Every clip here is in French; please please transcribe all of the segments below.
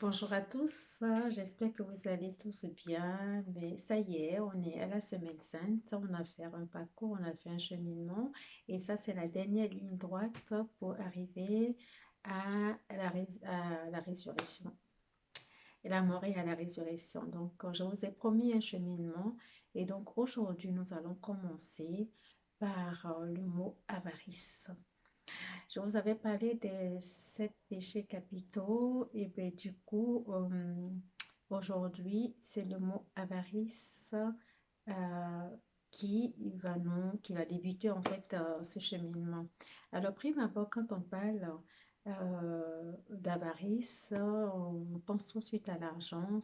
Bonjour à tous, j'espère que vous allez tous bien. Mais ça y est, on est à la semaine sainte, on a fait un parcours, on a fait un cheminement et ça c'est la dernière ligne droite pour arriver à la résurrection. Et la mort et à la résurrection. Donc, je vous ai promis un cheminement et donc aujourd'hui nous allons commencer par le mot avarice. Je vous avais parlé des 7 péchés capitaux et bien, du coup, aujourd'hui, c'est le mot avarice qui va débuter en fait ce cheminement. Alors, prime abord, quand on parle d'avarice, on pense tout de suite à l'argent.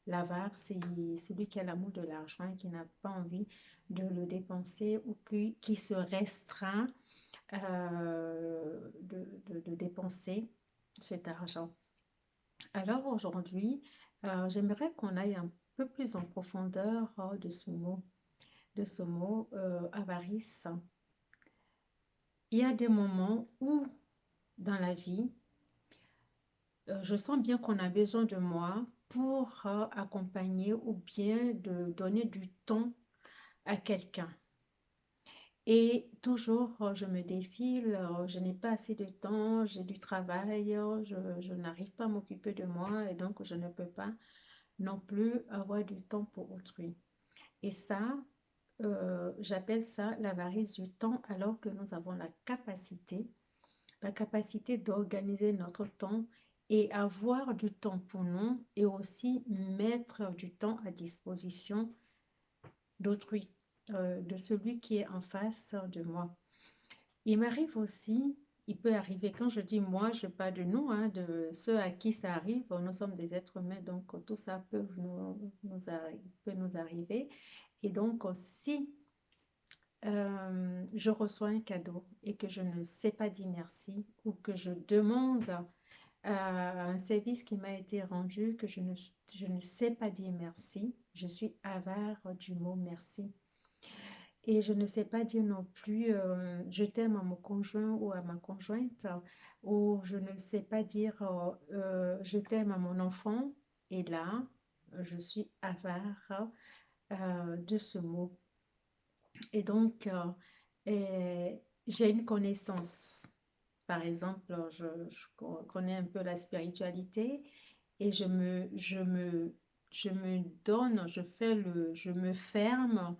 L'avare, c'est celui qui a l'amour de l'argent et qui n'a pas envie de le dépenser ou qui se restreint de dépenser cet argent. Alors aujourd'hui, j'aimerais qu'on aille un peu plus en profondeur de ce mot avarice. Il y a des moments où dans la vie, je sens bien qu'on a besoin de moi pour accompagner ou bien de donner du temps à quelqu'un. Et toujours, je me défile, je n'ai pas assez de temps, j'ai du travail, je n'arrive pas à m'occuper de moi et donc je ne peux pas non plus avoir du temps pour autrui. Et ça, j'appelle ça l'avarice du temps alors que nous avons la capacité d'organiser notre temps et avoir du temps pour nous et aussi mettre du temps à disposition d'autrui, de celui qui est en face de moi. Il m'arrive aussi, il peut arriver, quand je dis moi, je parle de nous, hein, de ceux à qui ça arrive. Nous sommes des êtres humains, donc tout ça peut nous arriver. Et donc, si je reçois un cadeau et que je ne sais pas dire merci ou que je demande un service qui m'a été rendu, que je ne sais pas dire merci, je suis avare du mot merci. Et je ne sais pas dire non plus je t'aime à mon conjoint ou à ma conjointe, ou je ne sais pas dire je t'aime à mon enfant. Et là, je suis avare de ce mot. Et donc, j'ai une connaissance. Par exemple, je connais un peu la spiritualité et je me donne, je me ferme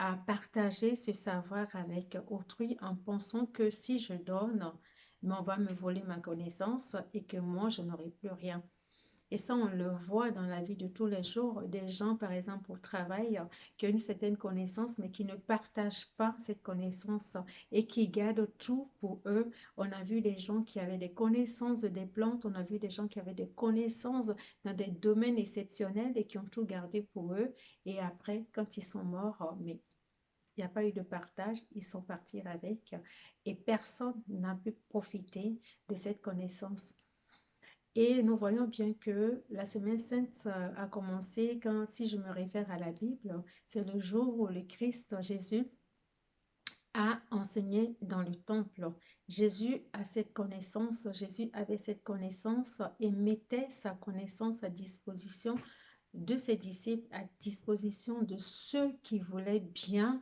à partager ce savoir avec autrui en pensant que si je donne, mais on va me voler ma connaissance et que moi, je n'aurai plus rien. Et ça, on le voit dans la vie de tous les jours. Des gens, par exemple, au travail, qui ont une certaine connaissance, mais qui ne partagent pas cette connaissance et qui gardent tout pour eux. On a vu des gens qui avaient des connaissances des plantes, on a vu des gens qui avaient des connaissances dans des domaines exceptionnels et qui ont tout gardé pour eux. Et après, quand ils sont morts, mais il n'y a pas eu de partage, ils sont partis avec et personne n'a pu profiter de cette connaissance. Et nous voyons bien que la Semaine sainte a commencé quand, si je me réfère à la Bible, c'est le jour où le Christ Jésus a enseigné dans le temple. Jésus avait cette connaissance et mettait sa connaissance à disposition de ses disciples, à disposition de ceux qui voulaient bien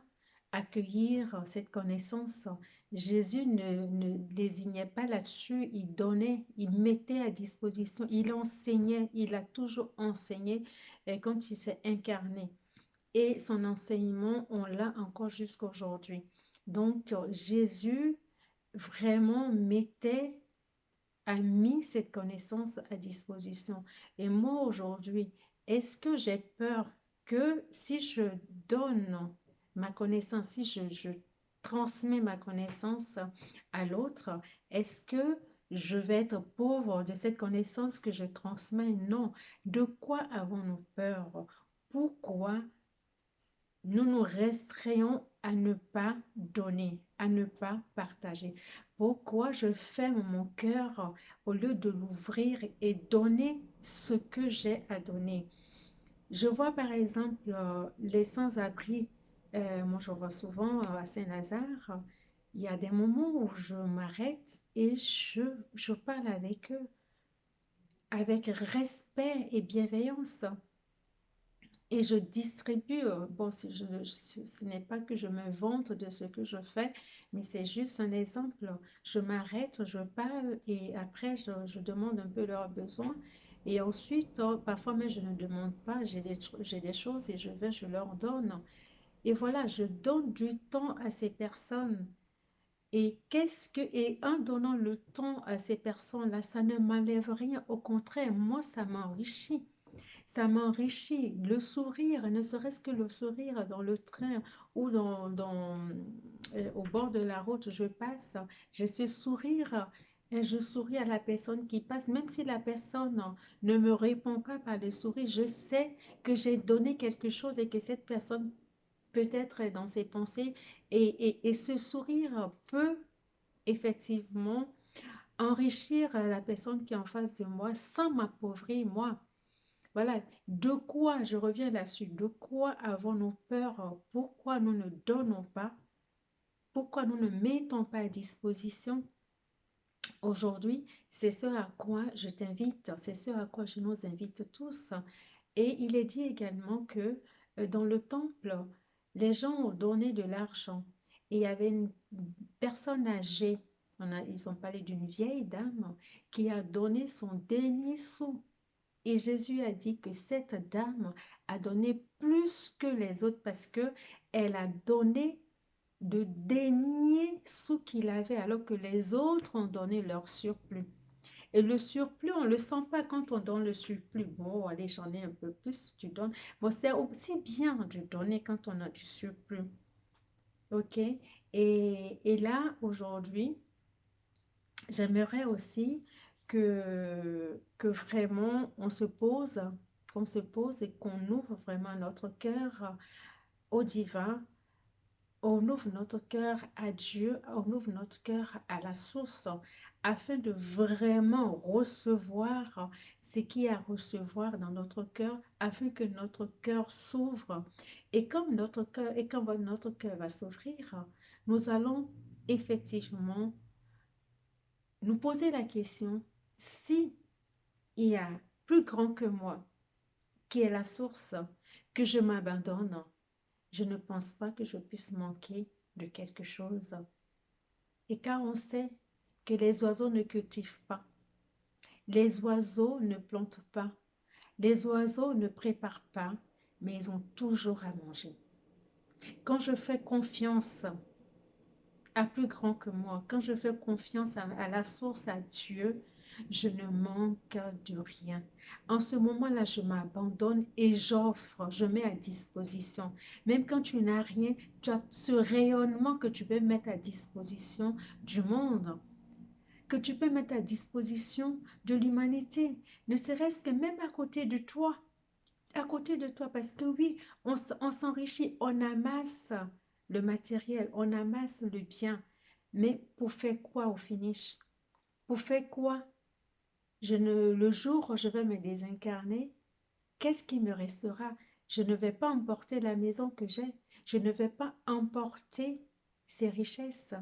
accueillir cette connaissance. Jésus ne désignait pas là-dessus, il donnait, il mettait à disposition, il enseignait, il a toujours enseigné quand il s'est incarné. Et son enseignement, on l'a encore jusqu'à aujourd'hui. Donc, Jésus vraiment a mis cette connaissance à disposition. Et moi, aujourd'hui, est-ce que j'ai peur que si je donne ma connaissance, si je transmets ma connaissance à l'autre, est-ce que je vais être pauvre de cette connaissance que je transmets? Non. De quoi avons-nous peur? Pourquoi nous nous restreignons à ne pas donner, à ne pas partager? Pourquoi je ferme mon cœur au lieu de l'ouvrir et donner ce que j'ai à donner? Je vois par exemple les sans-abri. Moi, je vois souvent à Saint-Lazare, il y a des moments où je m'arrête et je parle avec eux. avec respect et bienveillance. Et je distribue, bon, ce n'est pas que je me vante de ce que je fais, mais c'est juste un exemple. Je m'arrête, je parle et après, je demande un peu leurs besoins. Et ensuite, parfois même, je ne demande pas, j'ai des choses et je leur donne. Et voilà, je donne du temps à ces personnes. Et en donnant le temps à ces personnes-là, ça ne m'enlève rien. Au contraire, moi, ça m'enrichit. Ça m'enrichit. Le sourire, ne serait-ce que le sourire dans le train ou au bord de la route, je passe, j'ai ce sourire et je souris à la personne qui passe. Même si la personne ne me répond pas par le sourire, je sais que j'ai donné quelque chose et que cette personne peut-être dans ses pensées et ce sourire peut effectivement enrichir la personne qui est en face de moi sans m'appauvrir moi. Voilà, de quoi, je reviens là-dessus, de quoi avons-nous peur? Pourquoi nous ne donnons pas? Pourquoi nous ne mettons pas à disposition? Aujourd'hui, c'est ce à quoi je t'invite, c'est ce à quoi je nous invite tous. Et il est dit également que dans le temple, les gens ont donné de l'argent. Et il y avait une personne âgée, ils ont parlé d'une vieille dame qui a donné son dernier sou. Et Jésus a dit que cette dame a donné plus que les autres parce que elle a donné de derniers sous qu'il avait alors que les autres ont donné leur surplus. Et le surplus, on ne le sent pas quand on donne le surplus. Bon, allez, j'en ai un peu plus, tu donnes. Bon, c'est aussi bien de donner quand on a du surplus. OK? Et là, aujourd'hui, j'aimerais aussi que vraiment qu'on se pose et qu'on ouvre vraiment notre cœur au divin, on ouvre notre cœur à Dieu, on ouvre notre cœur à la source, afin de vraiment recevoir ce qu'il y a à recevoir dans notre cœur, afin que notre cœur s'ouvre. Et quand notre cœur va s'ouvrir, nous allons effectivement nous poser la question si il y a plus grand que moi, qui est la source, que je m'abandonne, je ne pense pas que je puisse manquer de quelque chose. Et car on sait que les oiseaux ne cultivent pas, les oiseaux ne plantent pas, les oiseaux ne préparent pas, mais ils ont toujours à manger. Quand je fais confiance à plus grand que moi, quand je fais confiance à la source, à Dieu, je ne manque de rien. En ce moment-là, je m'abandonne et j'offre, je mets à disposition. Même quand tu n'as rien, tu as ce rayonnement que tu peux mettre à disposition du monde, que tu peux mettre à disposition de l'humanité, ne serait-ce que même à côté de toi, parce que oui, on s'enrichit, on amasse le matériel, on amasse le bien, mais pour faire quoi au finish? Pour faire quoi? Le jour où je vais me désincarner, qu'est-ce qui me restera? Je ne vais pas emporter la maison que j'ai, je ne vais pas emporter ces richesses,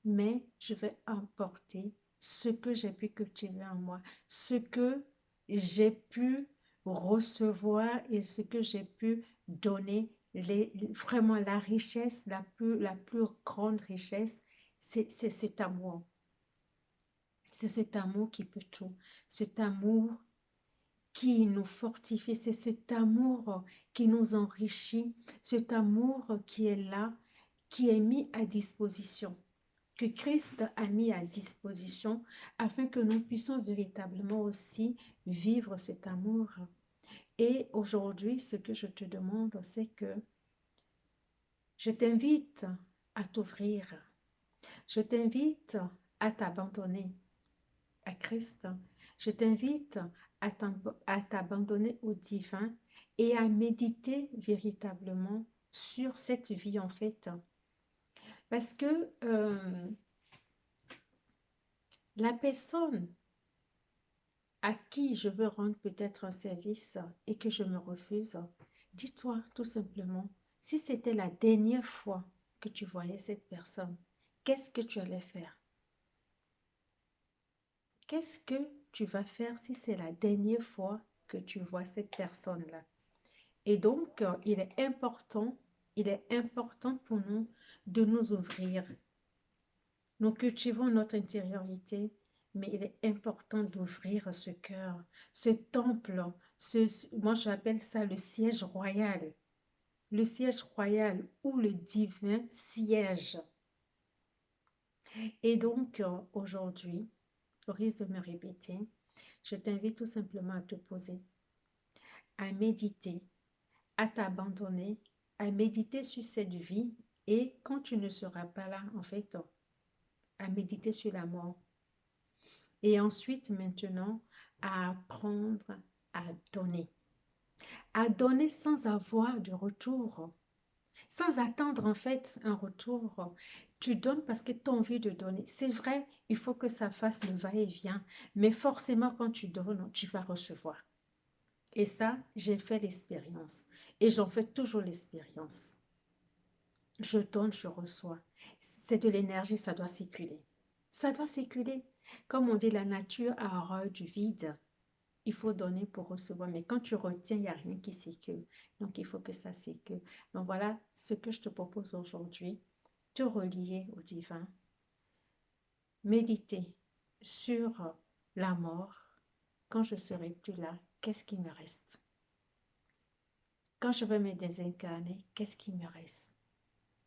mais je vais emporter ce que j'ai pu cultiver en moi, ce que j'ai pu recevoir et ce que j'ai pu donner. Vraiment, la richesse, la plus grande richesse, c'est cet amour. C'est cet amour qui peut tout. Cet amour qui nous fortifie. C'est cet amour qui nous enrichit. Cet amour qui est là, qui est mis à disposition, que Christ a mis à disposition afin que nous puissions véritablement aussi vivre cet amour. Et aujourd'hui, ce que je te demande, c'est que je t'invite à t'ouvrir. Je t'invite à t'abandonner à Christ. Je t'invite à t'abandonner au divin et à méditer véritablement sur cette vie en fait. Parce que la personne à qui je veux rendre peut-être un service et que je me refuse, dis-toi tout simplement, si c'était la dernière fois que tu voyais cette personne, qu'est-ce que tu allais faire? Qu'est-ce que tu vas faire si c'est la dernière fois que tu vois cette personne-là. Et donc, il est important pour nous de nous ouvrir. Nous cultivons notre intériorité, mais il est important d'ouvrir ce cœur, ce temple, moi j'appelle ça le siège royal. Le siège royal où le divin siège. Et donc, aujourd'hui, au risque de me répéter, je t'invite tout simplement à te poser, à méditer, à t'abandonner, à méditer sur cette vie et quand tu ne seras pas là, en fait, à méditer sur la mort. Et ensuite, maintenant, à apprendre à donner sans avoir de retour, sans attendre en fait un retour. Tu donnes parce que tu as envie de donner. C'est vrai, il faut que ça fasse le va-et-vient, mais forcément quand tu donnes, tu vas recevoir. Et ça, j'ai fait l'expérience et j'en fais toujours l'expérience. Je donne, je reçois. C'est de l'énergie, ça doit circuler. Ça doit circuler. Comme on dit, la nature a horreur du vide. Il faut donner pour recevoir. Mais quand tu retiens, il n'y a rien qui circule. Donc, il faut que ça circule. Donc, voilà ce que je te propose aujourd'hui. Te relier au divin. Méditer sur la mort. Quand je ne serai plus là, qu'est-ce qui me reste? Quand je vais me désincarner, qu'est-ce qui me reste?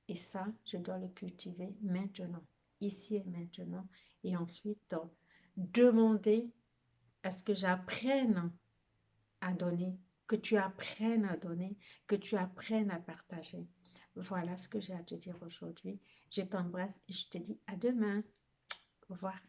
Et ça, je dois le cultiver maintenant, ici et maintenant. Et ensuite, demander à ce que j'apprenne à donner, que tu apprennes à donner, que tu apprennes à partager. Voilà ce que j'ai à te dire aujourd'hui. Je t'embrasse et je te dis à demain. Au revoir.